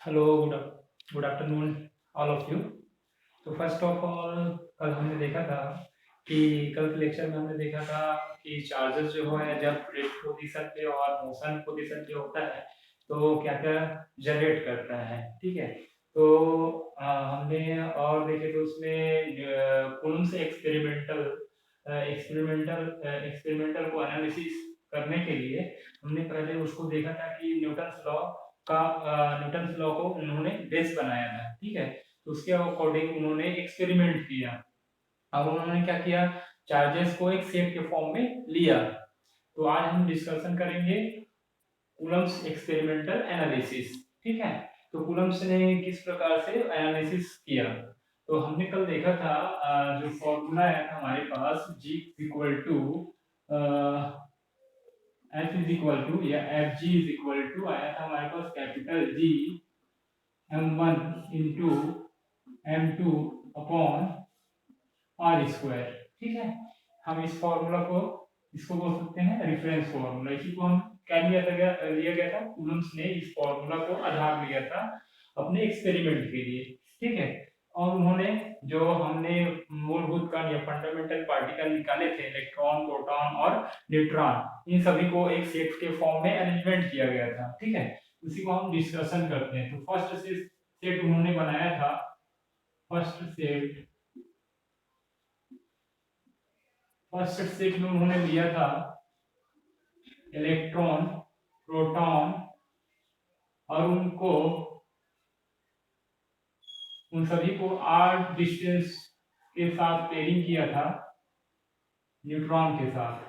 Hello, good afternoon all of you. तो first of all, कल हमने देखा था कि कल के लेक्चर में हमने देखा था कि चार्जेस जो है जब रेस्ट पोजीशन पे और मोशन पोजीशन पे होता है तो क्या क्या जनरेट करता है। ठीक है। तो हमने और देखे तो उसमें कूलम्ब से एक्सपेरिमेंटल को एनालिसिस करने के लिए हमने पहले उसको देखा था कि न्यूटन्स लॉ को उन्होंने बेस बनाया था। ठीक है। तो उसके अकॉर्डिंग उन्होंने एक्सपेरिमेंट किया और उन्होंने क्या किया, चार्जेस को एक सेट के फॉर्म में लिया। तो आज हम डिस्कशन करेंगे कूलम्ब्स एक्सपेरिमेंटल एनालिसिस। ठीक है। तो कूलम्ब्स ने किस प्रकार से एनालिसिस किया, तो हमने कल देखा था जो फॉर्मूला है हमारे पास G equal to F is equal to या F G is equal to आया था हमारे पास capital G m1 into m2 upon R square. ठीक है। हम इस फॉर्मूला को इसको बोल सकते हैं रेफरेंस फॉर्मूला। इसी को हम क्या लिया गया था, कूलम्ब्स ने इस फॉर्मूला को आधार लिया था अपने एक्सपेरिमेंट के लिए। ठीक है। और उन्होंने जो हमने मूलभूत कण या फंडामेंटल पार्टिकल निकाले थे, इलेक्ट्रॉन, प्रोटॉन और न्यूट्रॉन, इन सभी को एक सेट के फॉर्म में अरेंजमेंट किया गया था। ठीक है। उसी को हम डिस्कशन करते हैं। तो सेट उन्होंने बनाया था। फर्स्ट सेट में उन्होंने लिया था इलेक्ट्रॉन, प्रोटॉन और उन सभी को आर डिस्टेंस के साथ पेयरिंग किया था न्यूट्रॉन के साथ।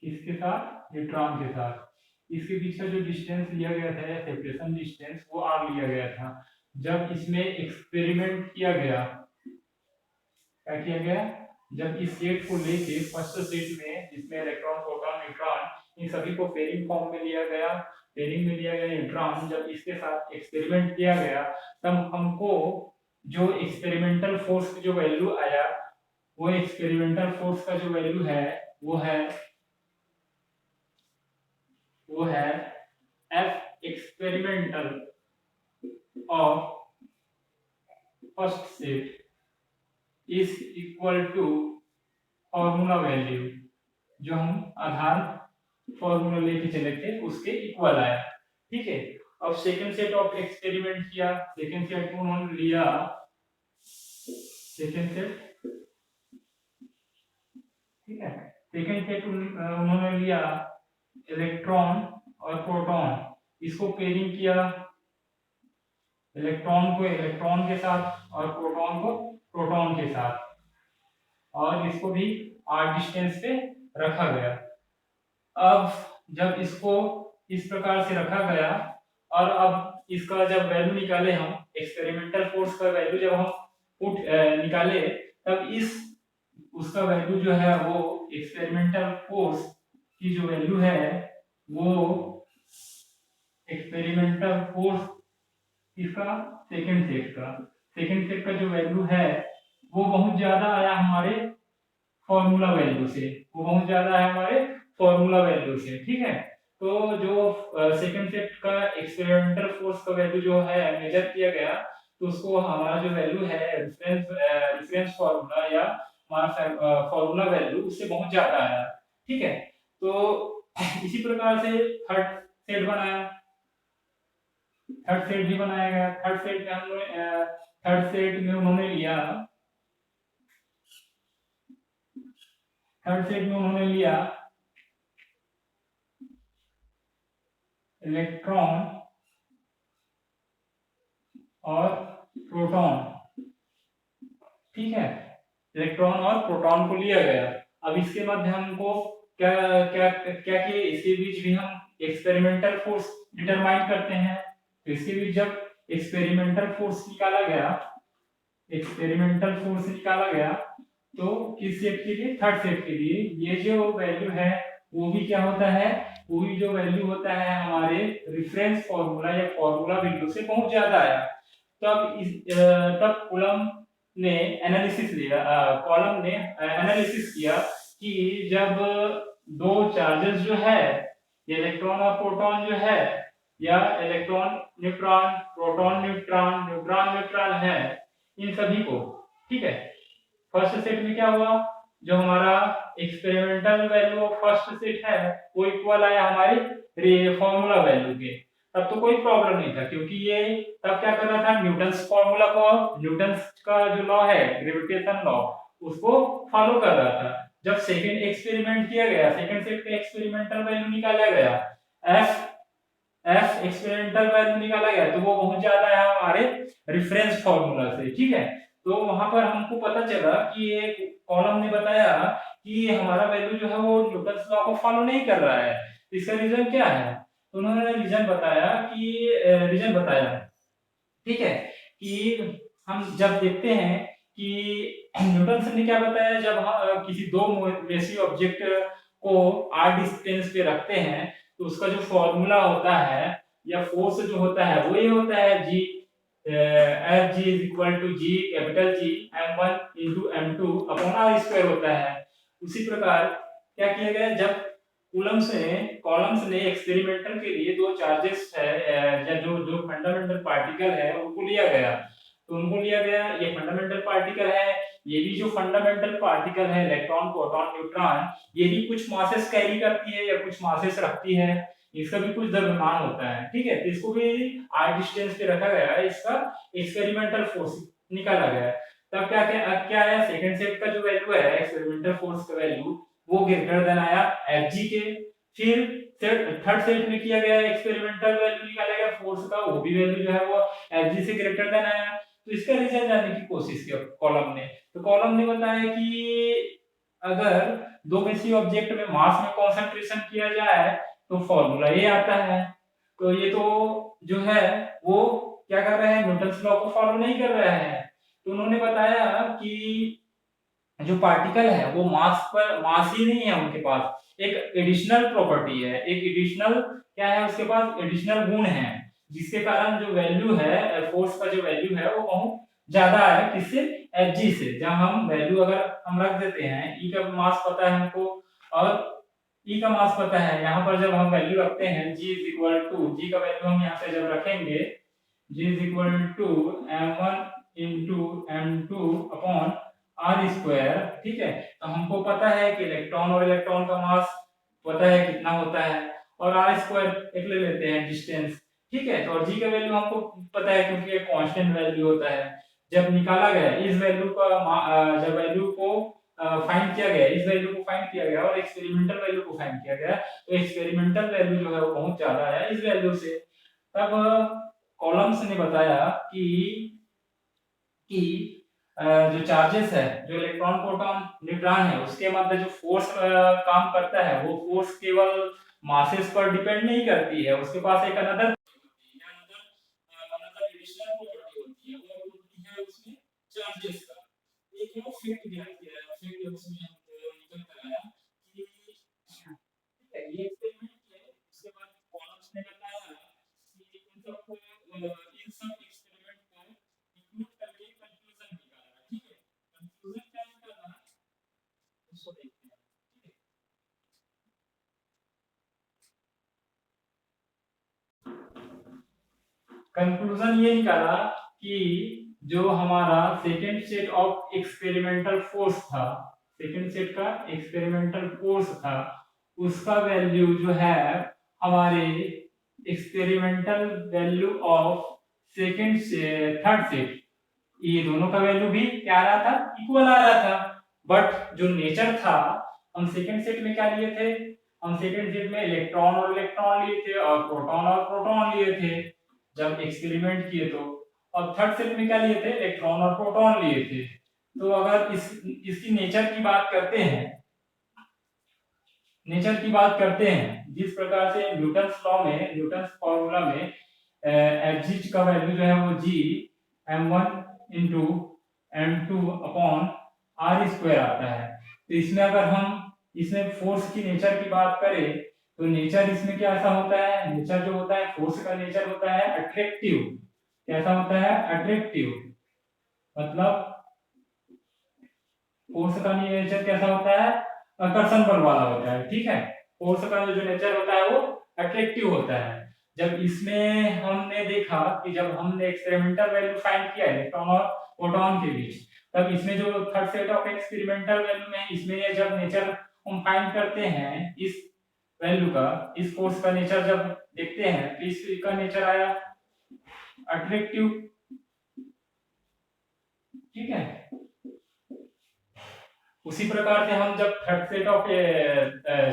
किसके साथ? न्यूट्रॉन के साथ। इसके बीच का जो डिस्टेंस लिया गया था या सेपरेशन डिस्टेंस, वो आर लिया गया था। जब इसमें एक्सपेरिमेंट किया गया, क्या किया गया, जब इस सेट को लेके फर्स्ट सेट में जिसमें इलेक्ट्रॉन, प्रोटॉन, न्यूट्रॉन इन सभी को पेयरिंग फॉर्म में लिया गया, पेयरिंग में लिया गया न्यूट्रॉन, जब इसके साथ एक्सपेरिमेंट किया गया तब हमको जो एक्सपेरिमेंटल फोर्स की जो वैल्यू आया, वो एक्सपेरिमेंटल फोर्स का जो वैल्यू है वो है F experimental of first set is equal to formula value, जो हम आधार फॉर्मूला लेके चले थे उसके इक्वल आया। ठीक है। अब सेकंड सेट ऑफ एक्सपेरिमेंट किया। सेकंड सेट में उन्होंने लिया सेकंड सेट ठीक है, सेकंड सेट उन्होंने लिया इलेक्ट्रॉन और प्रोटॉन। इसको पेयरिंग किया, इलेक्ट्रॉन को इलेक्ट्रॉन के साथ और प्रोटॉन को प्रोटॉन के साथ, और इसको भी आर डिस्टेंस पे रखा गया। अब जब इसको इस प्रकार से रखा गया और अब इसका जब वैल्यू निकाले, हम एक्सपेरिमेंटल फोर्स का वैल्यू जब हम निकाले, तब इस उसका वैल्यू जो है वो एक्सपेरिमेंटल फोर्स की जो वैल्यू है वो एक्सपेरिमेंटल फोर्स इसका सेकंड सेट का जो वैल्यू है वो बहुत ज्यादा आया हमारे फॉर्मूला वैल्यू से, ठीक है। तो जो सेकंड सेट का एक्सपेरिमेंटल फोर्स का वैल्यू जो है मेजर किया गया, तो उसको हमारा जो वैल्यू है रेफरेंस फॉर्मूला या हमारा फॉर्मूला वैल्यू उससे बहुत ज्यादा आया। ठीक है। तो इसी प्रकार से थर्ड सेट बनाया, थर्ड सेट भी बनाया गया। थर्ड सेट में उन्होंने लिया इलेक्ट्रॉन और प्रोटॉन। ठीक है। इलेक्ट्रॉन और प्रोटॉन को लिया गया। अब इसके मध्य हमको क्या क्या क्या किए, इसके बीच भी हम एक्सपेरिमेंटल फोर्स डिटरमाइन करते हैं। तो इसके बीच जब एक्सपेरिमेंटल फोर्स निकाला गया तो किस सेट के लिए? थर्ड सेट के लिए। ये जो वैल्यू है वो भी क्या होता है, वो भी जो वैल्यू होता है हमारे रेफरेंस फॉर्मूला या फॉर्मूला वैल्यू से बहुत ज्यादा आया। तब कॉलम ने एनालिसिस किया कि जब दो चार्जेस जो है, इलेक्ट्रॉन और प्रोटॉन जो है, या electron neutron, proton neutron, neutron neutron है, इन सभी को, ठीक है। फर्स्ट सेट में क्या हुआ, जो हमारा experimental value of first set है वो इक्वल आया हमारे फॉर्मूला वैल्यू के। तब तो कोई प्रॉब्लम नहीं था, क्योंकि ये तब क्या कर रहा था, न्यूटन्स फॉर्मूला को, न्यूटन्स का जो लॉ है ग्रेविटेशन लॉ, उसको फॉलो कर रहा था। जब सेकंड एक्सपेरिमेंट किया गया, सेकंड सेट का एक्सपेरिमेंटल वैल्यू निकाला गया, एफ एफ एक्सपेरिमेंटल वैल्यू निकाला गया, तो वो बहुत ज्यादा है हमारे रेफरेंस फॉर्मूला से, ठीक है। तो वहां पर हमको पता चला कि ये कॉलम ने बताया कि हमारा वैल्यू जो है वो न्यूटन्स लॉ को फॉलो नहीं कर रहा है। इसका रीजन क्या है, तो उन्होंने रीजन बताया, ठीक है, कि हम जब देखते हैं कि न्यूटन ने क्या बताया, जब हम किसी दो मेसी ऑब्जेक्ट को r डिस्टेंस पे रखते हैं, तो उसका जो फॉर्मूला होता है या फोर्स जो होता है वो ये होता है जी, F G is equal to G capital G m1 into m2 upon r square होता है। उसी प्रकार क्या किया गया, जब कॉलम्स ने एक्सपेरिमेंटल के लिए दो चार्जेस है या जो जो फंडामेंटल पार्टिकल है उनको लिया गया, तो उनको लिया गया, ये फंडामेंटल पार्टिकल है, ये भी जो फंडामेंटल पार्टिकल है इलेक्ट्रॉन प्रोटॉन न्यूट्रॉन, ये भी कुछ मासेस कैरी करती है या कुछ मासेस रखती है, इसका भी कुछ द्रव्यमान होता है, ठीक है। तो इसको भी r डिस्टेंस पे रखा गया है, इसका एक्सपेरिमेंटल फोर्स निकाला गया है। तब क्या आया, सेकंड सेट का जो वैल्यू है एक्सपेरिमेंटल फोर्स का वैल्यू वो ग्रेटर देन आया Fg के। फिर थर्ड सेट में किया गया एक्सपेरिमेंटल वैल्यू निकाला गया फोर्स का, वो भी वैल्यू जो है वो Fg से ग्रेटर देन आया। तो इसका रीजन जानने की कोशिश की कॉलम ने, तो कॉलम ने बताया कि अगर दो किसी ऑब्जेक्ट में मास में कंसंट्रेशन किया जाए तो फॉर्मूला ये आता है। तो ये तो जो है वो क्या कर रहे हैं, न्यूटन्स लॉ को फॉलो नहीं कर रहे हैं। तो उन्होंने बताया कि जो पार्टिकल है वो मास ही नहीं है, उनके पास एक एडिशनल प्रॉपर्टी है, एक एडिशनल क्या है, उसके पास एडिशनल गुण है, जिसके कारण जो वैल्यू है फोर्स का जो वैल्यू है वो बहुत ज्यादा है किससे, Fg से। जब हम वैल्यू अगर हम रख देते हैं, E का मास पता है हमको और E का मास पता है, यहाँ पर जब हम वैल्यू रखते हैं G is equal to, G का वैल्यू हम यहाँ से जब रखेंगे G is equal to m1 into m2 upon R square, ठीक है। तो हमको पता है कि इलेक्ट्रॉन और इलेक्ट्रॉन का मास पता है कितना होता है, और आर स्क्वायर एक ले लेते हैं डिस्टेंस, ठीक है। तो और जी का वैल्यू हमको पता है क्योंकि ये कांस्टेंट वैल्यू होता है। जब निकाला गया इस वैल्यू का जब वैल्यू को फाइंड किया गया, इस वैल्यू को फाइंड किया गया और एक्सपेरिमेंटल वैल्यू को फाइंड किया गया, तो एक्सपेरिमेंटल वैल्यू जो है वो बहुत ज्यादा है इस वैल्यू से। तब कॉलम्स ने बताया कि जो चार्जेस है, जो इलेक्ट्रॉन प्रोटॉन न्यूट्रॉन है, उसके मध्य जो फोर्स काम करता है, वो फोर्स केवल मासेस पर डिपेंड नहीं करती है, उसके पास एक अनदर एडिशनल प्रॉपर्टी होती है, वो होती है उसमें चार्जेस का एक वो फैक्ट ध्यान किया है, फैक्ट उसमें निकल कर आया कि ठीक है, ये एक्सपेरिमेंट किया, उसके बाद कॉलम्स ने बताया कि इन सब एक्सपेरिमेंट को इंक्लूड करके कंक्लूजन निकाला, ठीक है। कंक्लूजन क्या निकाला उसको देखते हैं, ठीक है। कंक्लूजन ये निकाला कि जो हमारा second set of experimental force था, सेकेंड सेट का एक्सपेरिमेंटल फोर्स था, उसका वैल्यू जो है हमारे एक्सपेरिमेंटल वैल्यू ऑफ सेकेंड से थर्ड सेट, ये दोनों का वैल्यू भी क्या आ रहा था, इक्वल आ रहा था। बट जो नेचर था, हम सेकेंड सेट में क्या लिए थे, हम सेकेंड सेट में इलेक्ट्रॉन और इलेक्ट्रॉन लिए थे और प्रोटॉन लिए थे जब एक्सपेरिमेंट किए। तो और थर्ड सेट में क्या लिए थे, इलेक्ट्रॉन और प्रोटॉन लिए थे। तो अगर इसकी नेचर की बात करते हैं, जिस प्रकार से न्यूटन्स लॉ में, न्यूटन्स फॉर्मूला में Fg का वैल्यू जो है वो G m1 into m2 upon R square आता है। तो इसमें अगर हम इसमें फोर्स की नेचर की बात करें, तो नेचर इसमें क्या ऐसा होता है, नेचर जो होता है फोर्स का नेचर होता है अट्रैक्टिव। कैसा होता है, अट्रैक्टिव, मतलब फोर्स का नेचर कैसा होता है, आकर्षण बल वाला होता है, ठीक है। फोर्स का जो नेचर होता है वो अट्रैक्टिव होता है। जब इसमें हमने देखा कि जब हमने एक्सपेरिमेंटल वैल्यू फाइंड किया इलेक्ट्रॉन और प्रोटॉन के बीच, तब इसमें जो third set of experimental value में इसमें जब नेचर हम फाइंड करते हैं इस वैल्यू का, इस फोर्स का नेचर जब देखते हैं तो इसका नेचर आया अट्रैक्टिव। ठीक है, उसी प्रकार से हम जब third set of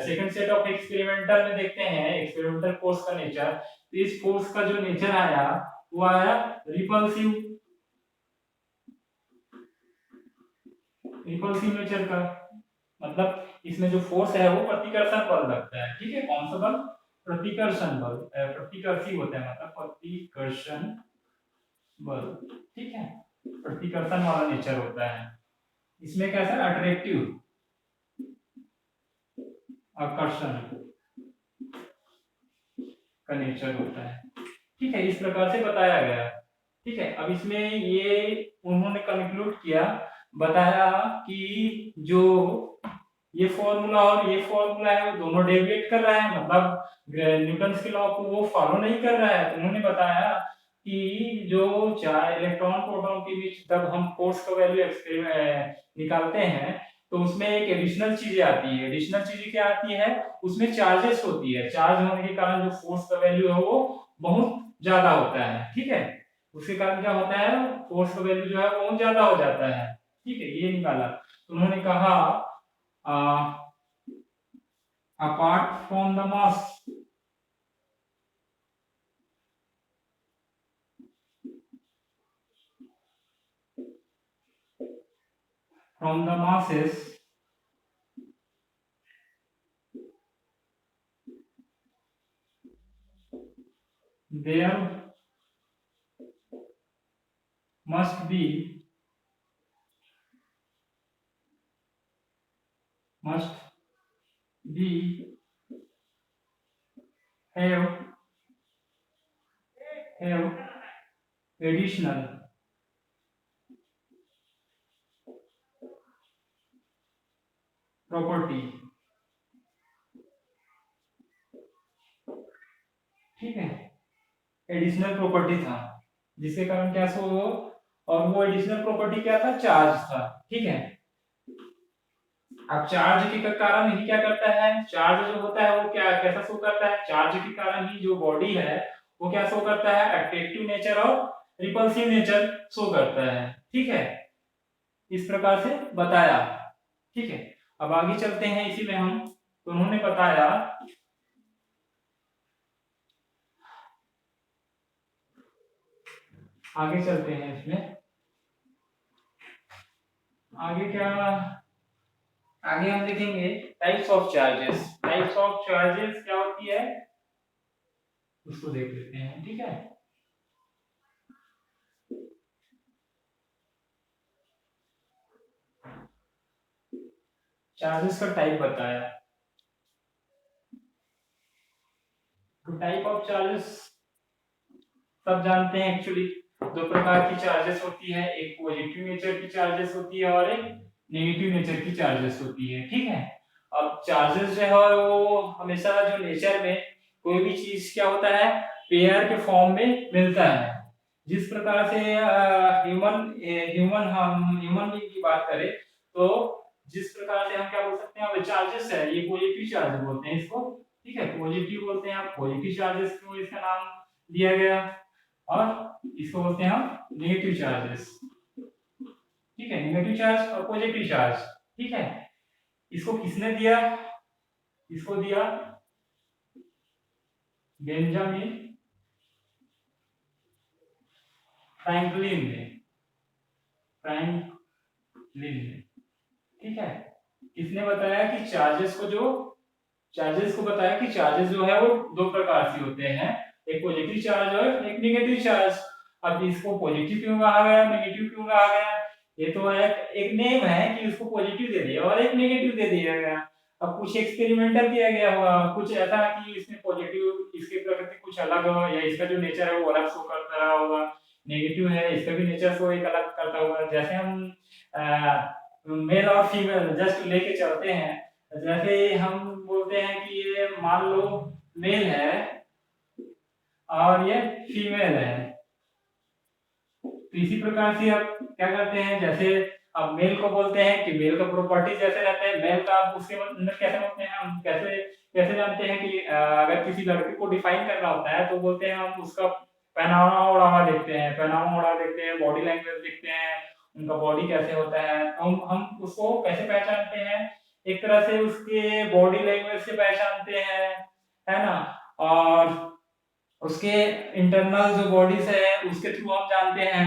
second set of experimental में देखते हैं एक्सपेरिमेंटल फोर्स का नेचर, तो इस फोर्स का जो नेचर आया वो आया रिपल्सिव, रिपल्सिव नेचर का। मतलब इसमें जो फोर्स है वो प्रतिकर्षण बल लगता है। ठीक है, कौन सा बल? प्रतिकर्षण बल, प्रतिकर्षी होता है, मतलब प्रतिकर्षण बल। ठीक है, प्रतिकर्षण वाला नेचर होता है। इसमें कैसा अट्रैक्टिव, आकर्षण का नेचर होता है। ठीक है, इस प्रकार से बताया गया। ठीक है, अब इसमें ये उन्होंने कंक्लूड किया, बताया कि जो ये फॉर्मूला और ये फॉर्मूला है वो दोनों डेविएट कर रहा है, मतलब न्यूटन के लॉ को वो फॉलो नहीं कर रहा है। तो उन्होंने बताया कि जो चार इलेक्ट्रॉन प्रोटॉन के बीच जब हम फोर्स का वैल्यू निकालते हैं तो उसमें एक एडिशनल चीजें आती है। एडिशनल चीजें क्या आती है? उसमें चार्जेस होती है। चार्ज होने के कारण जो फोर्स का वैल्यू है वो बहुत ज्यादा होता है। ठीक है, उसके कारण क्या होता है? फोर्स का वैल्यू जो है वो बहुत ज्यादा हो जाता है। ठीक है, ये निकाला। तो उन्होंने कहा apart from the mass, from the masses, there must be have additional property। ठीक है, एडिशनल प्रॉपर्टी था जिसके कारण क्या सो, और वो एडिशनल प्रॉपर्टी क्या था? चार्ज था। ठीक है, अब चार्ज के कारण ही क्या करता है? चार्ज जो होता है वो क्या कैसा शो करता है? चार्ज के कारण ही जो बॉडी है वो क्या शो करता है? अट्रैक्टिव नेचर और रिपल्सिव नेचर शो करता है। ठीक है, इस प्रकार से बताया। ठीक है, अब आगे चलते हैं इसी में हम। तो उन्होंने बताया, आगे चलते हैं इसमें। आगे क्या, आगे हम देखेंगे types of charges. Types of charges क्या होती है उसको देख लेते हैं। ठीक है, चार्जेस का टाइप बताया। तो टाइप ऑफ चार्जेस सब जानते हैं। एक्चुअली दो प्रकार की चार्जेस होती है, एक पॉजिटिव नेचर की चार्जेस होती है और एक नेगेटिव नेचर की चार्जेस होती है। ठीक है, अब चार्जेस जो है वो हमेशा जो नेचर में कोई भी चीज क्या होता है? पेयर के फॉर्म में मिलता है। जिस प्रकार से ह्यूमन बीइंग की बात करें तो जिस प्रकार से हम क्या बोल सकते हैं, चार्जेस है, ये पॉजिटिव चार्ज बोलते हैं इसको। ठीक है, पॉजिटिव बोलते हैं। आप पॉजिटिव चार्जेस क्यों इसका नाम दिया गया, और इसको बोलते हैं हम नेगेटिव चार्जेस। ठीक है, नेगेटिव चार्ज और पॉजिटिव चार्ज। ठीक है, इसको किसने दिया? इसको दिया बेंजामिन फ्रैंकलिन ने। फ्रैंकलिन ने, ठीक है, इसने बताया कि चार्जेस को बताया कि चार्जेस जो है वो दो प्रकार से होते हैं, एक पॉजिटिव चार्ज और एक नेगेटिव चार्ज। अब इसको पॉजिटिव क्यों कहा गया, नेगेटिव क्यों कहा गया? ये तो एक नेम है कि उसको पॉजिटिव दे दिया और एक नेगेटिव दे दिया गया। अब कुछ एक्सपेरिमेंटल किया गया होगा, कुछ ऐसा कि इसमें पॉजिटिव, इसकी प्रकृति कुछ अलग हो या इसका जो नेचर है वो अलग शो करता रहा होगा। नेगेटिव है, इसका भी नेचर शो एक अलग करता होगा। जैसे हम मेल और फीमेल जस्ट लेके चलते हैं। जैसे हम बोलते हैं कि ये मान लो मेल है और ये फीमेल है। तो इसी प्रकार से अब क्या करते हैं, जैसे अब मेल को बोलते हैं कि मेल का प्रॉपर्टी जैसे रहते हैं, मेल का उसके अंदर कैसे होते हैं, हम कैसे कैसे जानते हैं कि अगर किसी लड़के को डिफाइन करना होता है तो बोलते हैं हम उसका पहनावा ओढ़ावा देखते हैं, पहनावा ओढ़ावा देखते हैं, बॉडी लैंग्वेज देखते हैं, उनका बॉडी कैसे होता है, हम उसको कैसे पहचानते हैं, एक तरह से उसके बॉडी लैंग्वेज से पहचानते हैं, है ना। और उसके इंटरनल जो बॉडी से है उसके थ्रू हम जानते हैं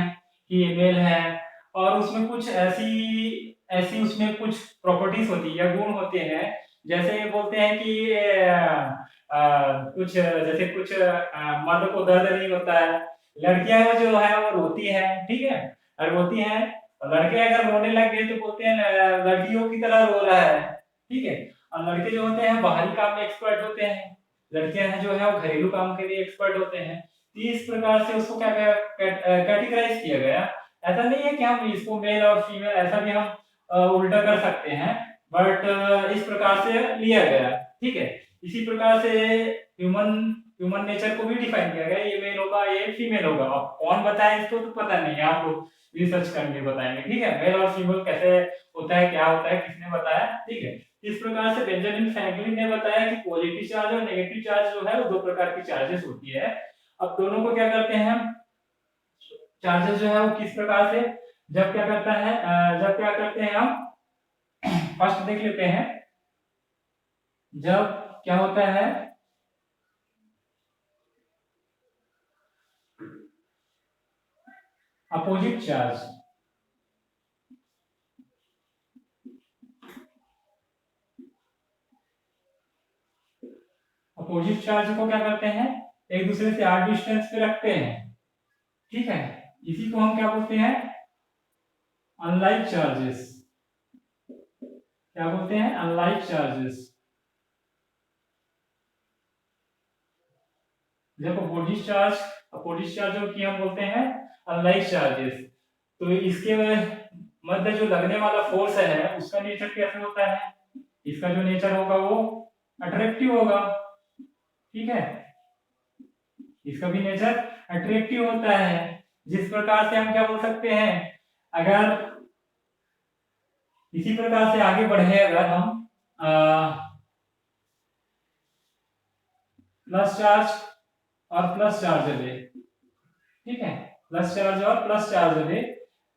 कि ये मेल है। और उसमें कुछ ऐसी ऐसी उसमें कुछ प्रॉपर्टीज होती है या गुण होते हैं, जैसे बोलते हैं कि कुछ जैसे कुछ मर्द को दर्द नहीं होता है, लड़कियां जो है वो रोती है, ठीक है, और रोती है, और लड़के अगर रोने लग गए तो बोलते हैं लड़कियों की तरह रो रहा है, ठीक है। और लड़के जो होते हैं बाहरी काम में एक्सपर्ट होते हैं, लड़कियां हैं जो है वो घरेलू काम के लिए एक्सपर्ट होते हैं। तो इस प्रकार से उसको क्या कैटेगराइज किया गया। ऐसा नहीं है कि हम इसको मेल और फीमेल ऐसा भी हम उल्टा कर सकते हैं, बट इस प्रकार से लिया गया, ठीक है। इसी प्रकार से ह्यूमन ह्यूमन नेचर को भी डिफाइन किया गया, ये मेल होगा ये फीमेल होगा। अब कौन बताए इसको तो पता नहीं है, आप लोग रिसर्च करके बताएंगे, ठीक है। मेल और फीमेल कैसे होता है, क्या होता है, किसने बताया, ठीक है। इस प्रकार से बेंजामिन फ्रैंकलिन ने बताया कि पॉजिटिव चार्ज और नेगेटिव चार्ज जो है वो दो प्रकार की चार्जेस होती है। अब दोनों को क्या करते हैं हम, चार्जेस जो है वो किस प्रकार से, जब क्या करता है जब क्या करते हैं हम, फर्स्ट देख लेते हैं, जब क्या होता है अपोजिट चार्ज, अपोजिट चार्ज को क्या करते हैं, एक दूसरे से आर डिस्टेंस पे रखते हैं, ठीक है। इसी को हम क्या बोलते हैं, अनलाइक चार्जेस, क्या बोलते हैं, अनलाइक चार्जेस। जब अपोजिट चार्ज की हम बोलते हैं अनलाइक चार्जेस, तो इसके मध्य जो लगने वाला फोर्स है उसका नेचर कैसे होता है, इसका जो नेचर होगा वो अट्रैक्टिव होगा, ठीक है। इसका भी नेचर अट्रैक्टिव होता है। जिस प्रकार से हम क्या बोल सकते हैं, अगर इसी प्रकार से आगे बढ़े, अगर हम प्लस चार्ज और प्लस चार्ज ले, ठीक है, प्लस चार्ज और प्लस चार्ज ले,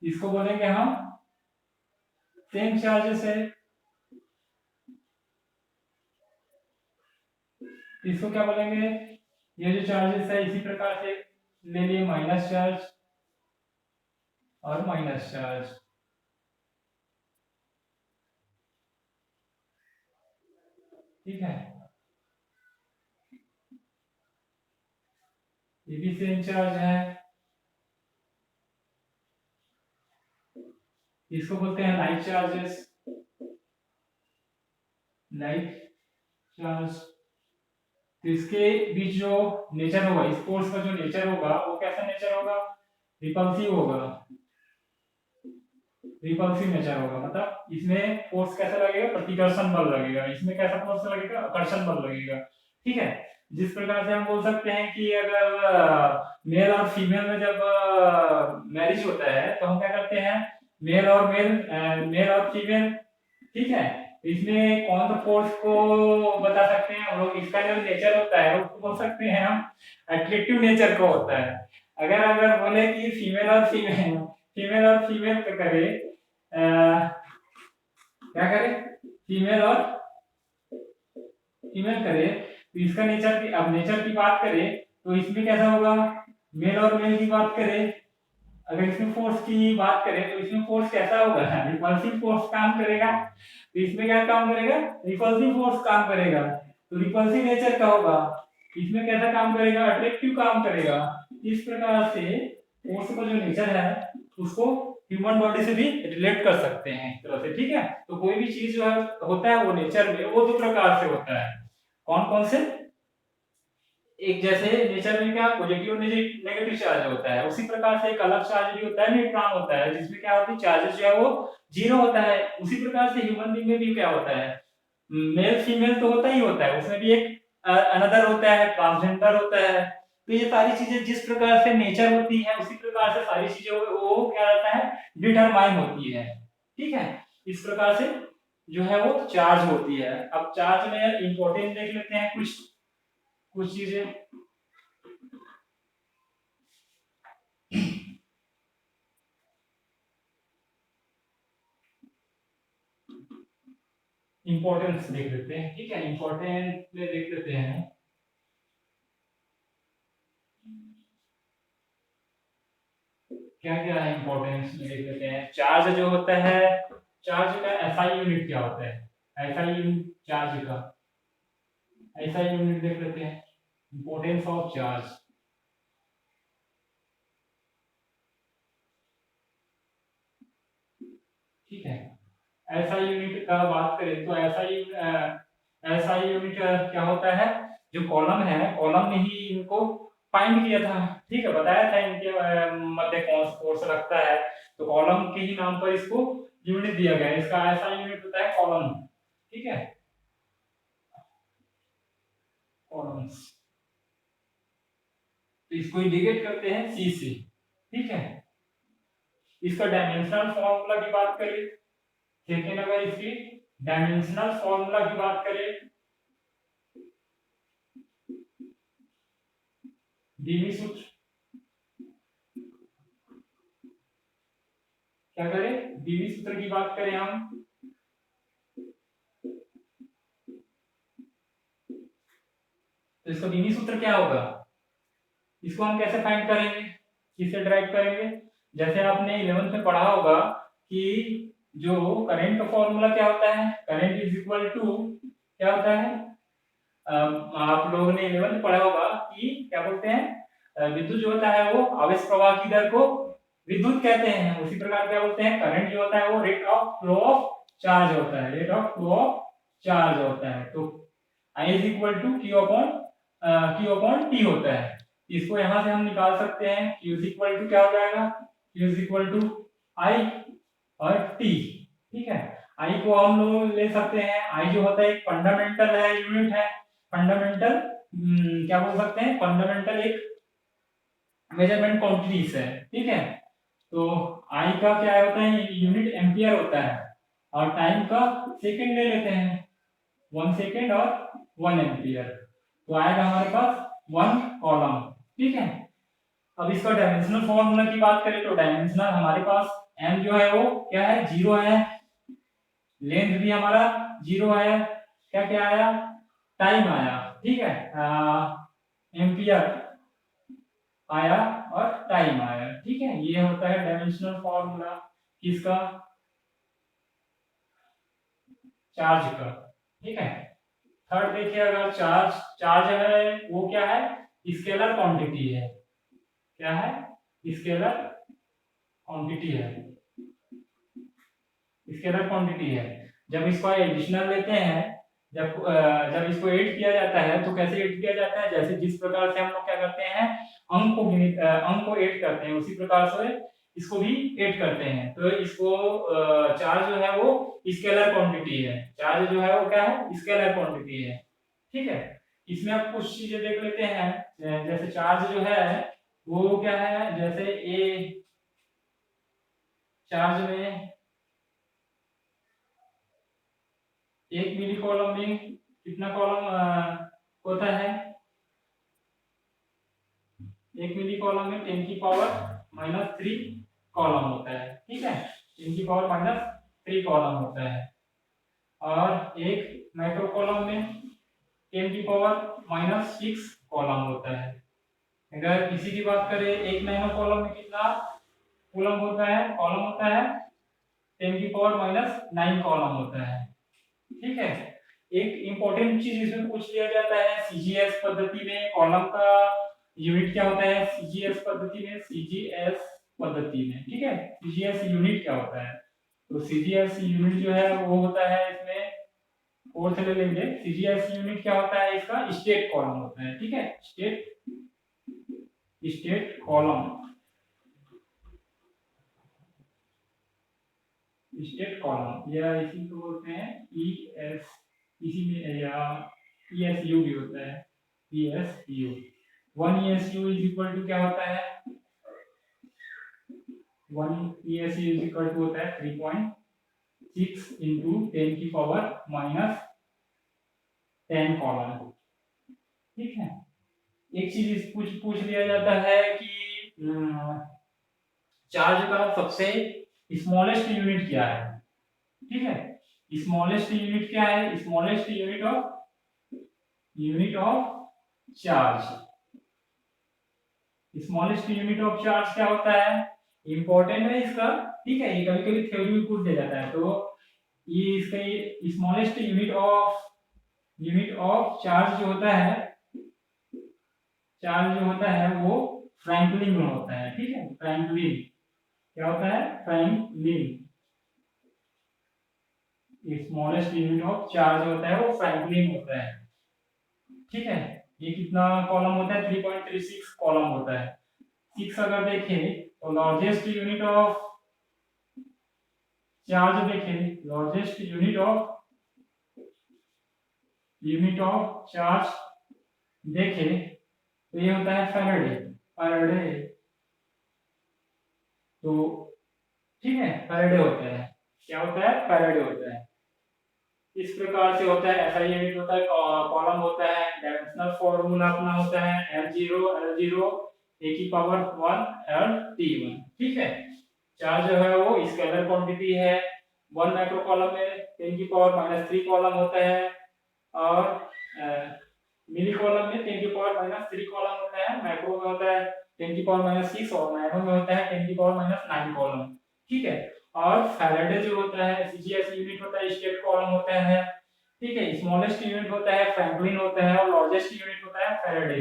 इसको बोलेंगे हम सेम चार्जेस है। इसको क्या बोलेंगे, ये जो चार्जेस है इसी प्रकार से ले लिए माइनस चार्ज और माइनस चार्ज, ठीक है। ये भी सेम चार्ज है, इसको बोलते हैं लाइक चार्जेस, लाइक चार्ज। तो इसके बीच जो नेचर होगा, इस फोर्स का जो नेचर होगा वो कैसा नेचर होगा, रिपल्सिव होगा, रिपल्सिव नेचर होगा। मतलब इसमें फोर्स कैसा लगेगा, प्रतिकर्षण बल लगेगा, इसमें कैसा फोर्स लगेगा, आकर्षण बल लगेगा, ठीक है। जिस प्रकार से हम बोल सकते हैं कि अगर मेल और फीमेल में जब मैरिज होता है तो हम क्या करते हैं, मेल और फीमेल, ठीक है, इसमें कौन सा फोर्स को बता सकते हैं हम लोग, इसका जो नेचर होता है उसको बोल सकते हैं हम अट्रैक्टिव नेचर का होता है। अगर अगर बोले कि फीमेल और फीमेल का करे, क्या करे, फीमेल और फीमेल करे, तो इसका नेचर की, अब नेचर की बात करें तो इसमें कैसा होगा, मेल और मेल की बात करें, अगर इसमें फोर्स की बात करें तो इसमें फोर्स कैसा होगा, रिपल्सिव फोर्स काम करेगा। तो इसमें क्या काम करेगा, रिपल्सिव फोर्स काम करेगा। तो रिपल्सिव नेचर का होगा, इसमें कैसा काम करेगा, अट्रैक्टिव काम करेगा। इस प्रकार से फोर्स का जो नेचर है उसको ह्यूमन बॉडी से भी रिलेट कर सकते हैं एक तरह से, ठीक है। तो कोई भी चीज जो है होता है वो नेचर में वो दो प्रकार से होता है, कौन कौन से, एक जैसे नेचर में क्या पॉजिटिव और नेगेटिव चार्ज होता है, उसी प्रकार से एक अलग चार्ज भी होता है, न्यूट्रॉन होता है, जिसमें क्या होती है चार्जेस जो है वो जीरो होता है। उसी प्रकार से ह्यूमन बीइंग में भी क्या होता है, मेल फीमेल तो होता ही होता है, उसमें भी एक अनदर होता है, ट्रांसजेंडर होता है, तो ये सारी चीजें जिस प्रकार से नेचर होती है उसी प्रकार से सारी चीजें वो क्या रहता है, डिटरमाइन होती है। ठीक है, इस प्रकार से जो है वो चार्ज होती है। अब चार्ज में इंपॉर्टेंट देख लेते हैं कुछ कुछ चीजें। इंपॉर्टेंस देख लेते हैं। ठीक है, इंपॉर्टेंट में देख लेते हैं। क्या क्या है इंपॉर्टेंस में देख लेते हैं। चार्ज जो होता है, चार्ज का एसआई यूनिट क्या होता है, एसआई यूनिट चार्ज का एसआई यूनिट देख लेते हैं। इंपॉर्टेंस ऑफ चार्ज, ठीक है। एसआई यूनिट का बात करें तो एसआई यूनिट क्या होता है, जो कॉलम है कॉलम ने ही इनको फाइंड किया था। ठीक है, बताया था इनके मध्य कौन सा फोर्स लगता है, तो कॉलम के ही नाम पर इसको यूनिट दिया गया है। इसका एसआई यूनिट होता है कॉलम। ठीक है, कॉलम्स, तो इसको इंडिकेट करते हैं सी से। ठीक है, इसका डायमेंशनल फॉर्मूला की बात करें, सेकेंड अगर इसकी डायमेंशनल फॉर्मूला की बात करें, डीवी सूत्र, क्या करें, डीवी सूत्र की बात करें हम, तो इसका डीवी सूत्र क्या होगा, इसको हम कैसे फाइंड करेंगे, किससे डिराइव करेंगे। जैसे आपने 11th में पढ़ा होगा कि जो करंट का फॉर्मूला क्या होता है, करंट इज इक्वल टू क्या होता है, आप लोगों ने 11th में पढ़ा होगा कि क्या बोलते हैं, विद्युत जो होता है वो आवेश प्रवाह की दर को विद्युत कहते हैं। उसी प्रकार क्या बोलते हैं, करंट जो होता है वो rate of flow of charge होता है, rate of flow of charge होता है। तो I is equal to Q upon T होता है। इसको यहां से हम निकाल सकते हैं, Q इज इक्वल टू क्या हो जाएगा, Q is equal to I और T। ठीक है, I को हम लोग ले सकते हैं, I जो होता है एक फंडामेंटल है, यूनिट है, फंडामेंटल क्या बोल सकते हैं, फंडामेंटल एक मेजरमेंट क्वांटिटीज है। ठीक है, तो I का क्या होता है, यूनिट एम्पियर होता है, और टाइम का सेकंड ले लेते हैं, 1 सेकंड और 1 एम्पियर, तो आएगा हमारे पास 1 कॉलम। ठीक है, अब इसका डायमेंशनल फॉर्मूला की बात करें तो डायमेंशनल हमारे पास m जो है वो क्या है, 0 है, लेंथ भी हमारा 0 है, क्या क्या आया, टाइम आया। ठीक है, एम्पियर आया और टाइम आया। ठीक है, ये होता है डायमेंशनल फॉर्मूला किसका, चार्ज का। ठीक है, थर्ड देखिए, अगर चार्ज चार्ज है वो क्या है, स्केलर क्वांटिटी है, क्या है, स्केलर क्वांटिटी है, स्केलर क्वांटिटी है। जब इसको एडिशनल लेते हैं, जब इसको ऐड किया जाता है तो कैसे ऐड किया जाता है, जैसे जिस प्रकार से हम लोग क्या करते हैं, अंक को ऐड करते हैं, उसी प्रकार से इसको भी ऐड करते हैं। तो इसको चार्ज जो है वो स्केलर क्वांटिटी है, चार्ज जो है वो क्या है, स्केलर क्वांटिटी है। ठीक है, इसमें आप कुछ चीजें देख लेते हैं, जैसे चार्ज जो है वो क्या है, जैसे ए चार्ज में 1 मिली कॉलम में कितना कॉलम होता है, 1 मिली कॉलम में 10 की पावर -3 कॉलम होता है। ठीक है, 10 की पावर -3 कॉलम होता है, और एक माइक्रो कॉलम में 10 की पावर -6 कॉलम होता है। अगर इसी की बात करें, एक नैनो कॉलम में कितना कॉलम होता है, 10 की पावर -9 कॉलम होता है। ठीक है, एक इंपॉर्टेंट चीज इसमें पूछ लिया जाता है, सीजीएस पद्धति में कॉलम का यूनिट क्या होता है, सीजीएस पद्धति में, सीजीएस पद्धति में। ठीक है, सीजीएस यूनिट क्या होता है, तो सीजीएस यूनिट जो है वो होता है, इसमें फोर्थ ले लेंगे, सीजीएस यूनिट क्या होता है, इसका स्टेट कॉलम होता है। ठीक है, स्टेट कॉलम, स्टेट कॉलम या इसी को बोलते हैं ईएस, इसी में या ईएसयू भी होता है, ESU. 1 ESU is equal to क्या होता है, 1 ESU इज इक्वल टू होता है 3.6 इंटू 10 की पावर माइनस 10 कॉलम। ठीक है, एक चीज पूछ लिया जाता है कि चार्ज का सबसे स्मॉलेस्ट यूनिट क्या है। ठीक है, स्मॉलेस्ट यूनिट क्या है, smallest unit of charge, smallest unit of charge क्या होता है, इंपॉर्टेंट है इसका। ठीक है, ये कभी कभी थ्योरी में पूछ दिया जाता है, तो ये इसका स्मॉलेस्ट यूनिट ऑफ चार्ज जो होता है, चार्ज जो होता है वो फ्रैंकलिन में होता है। ठीक है, फ्रैंकलिन क्या होता है, Franklin, smallest unit of charge होता है वो फ्रैंकलिन होता है। ठीक है, ये कितना कॉलम होता है, 3.36 कॉलम होता है। 6 अगर देखें तो लार्जेस्ट यूनिट ऑफ चार्ज देखें, लार्जेस्ट यूनिट ऑफ चार्ज देखें तो ये होता है फैराडे। तो ठीक है, फैराडे होता है, क्या होता है, फैराडे होता है। इस प्रकार से होता है, SI यूनिट होता है, कॉलम होता है, डायमेंशनल फार्मूला अपना होता है L0 a की पावर 1 LT1। ठीक है, चार्ज जो है वो स्केलर क्वांटिटी है, 1 माइक्रो कॉलम में 10 की पावर माइनस 3 कॉलम होता है, और मिली कॉलम में 10 की पावर माइनस 3 कॉलम होता है, माइक्रो में होता है 10 की पावर माइनस 6, और नैनो में होता है 10 की पावर माइनस 9 कॉलम। ठीक है, और फैराडे जो होता है, CGS यूनिट होता है, स्टेट कॉलम होता है। ठीक है, स्मॉलेस्ट यूनिट होता है फ्रैंकलिन होता है, और लार्जेस्ट यूनिट होता है फैराडे।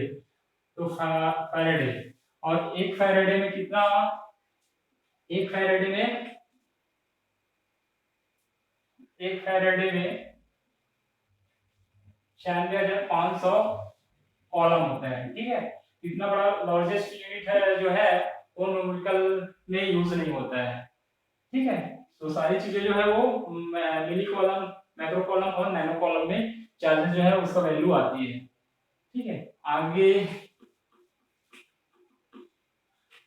तो फैराडे, और एक फैराडे में कितना, एक फैराडे में 96,500 कॉलम होता है। ठीक है, इतना बड़ा लार्जेस्ट यूनिट है जो है वो न्यूमेरिकल में यूज नहीं होता है। ठीक है, तो सारी चीजें जो है वो मिली कॉलम, मैक्रो कॉलम और नैनो कॉलम में चार्जेस जो है उसका वैल्यू आती है। ठीक है, आगे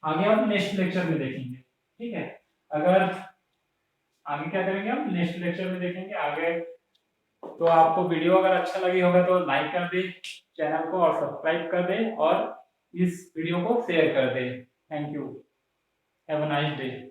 हम नेक्स्ट लेक्चर में देखेंगे। ठीक है, अगर आगे क्या करेंगे हम नेक्स्ट लेक्चर में देखेंगे आगे। तो आपको वीडियो अगर अच्छा लगी होगा तो लाइक कर दे, चैनल को और सब्सक्राइब कर दे, और इस वीडियो को शेयर कर दे। Thank you, have a nice day.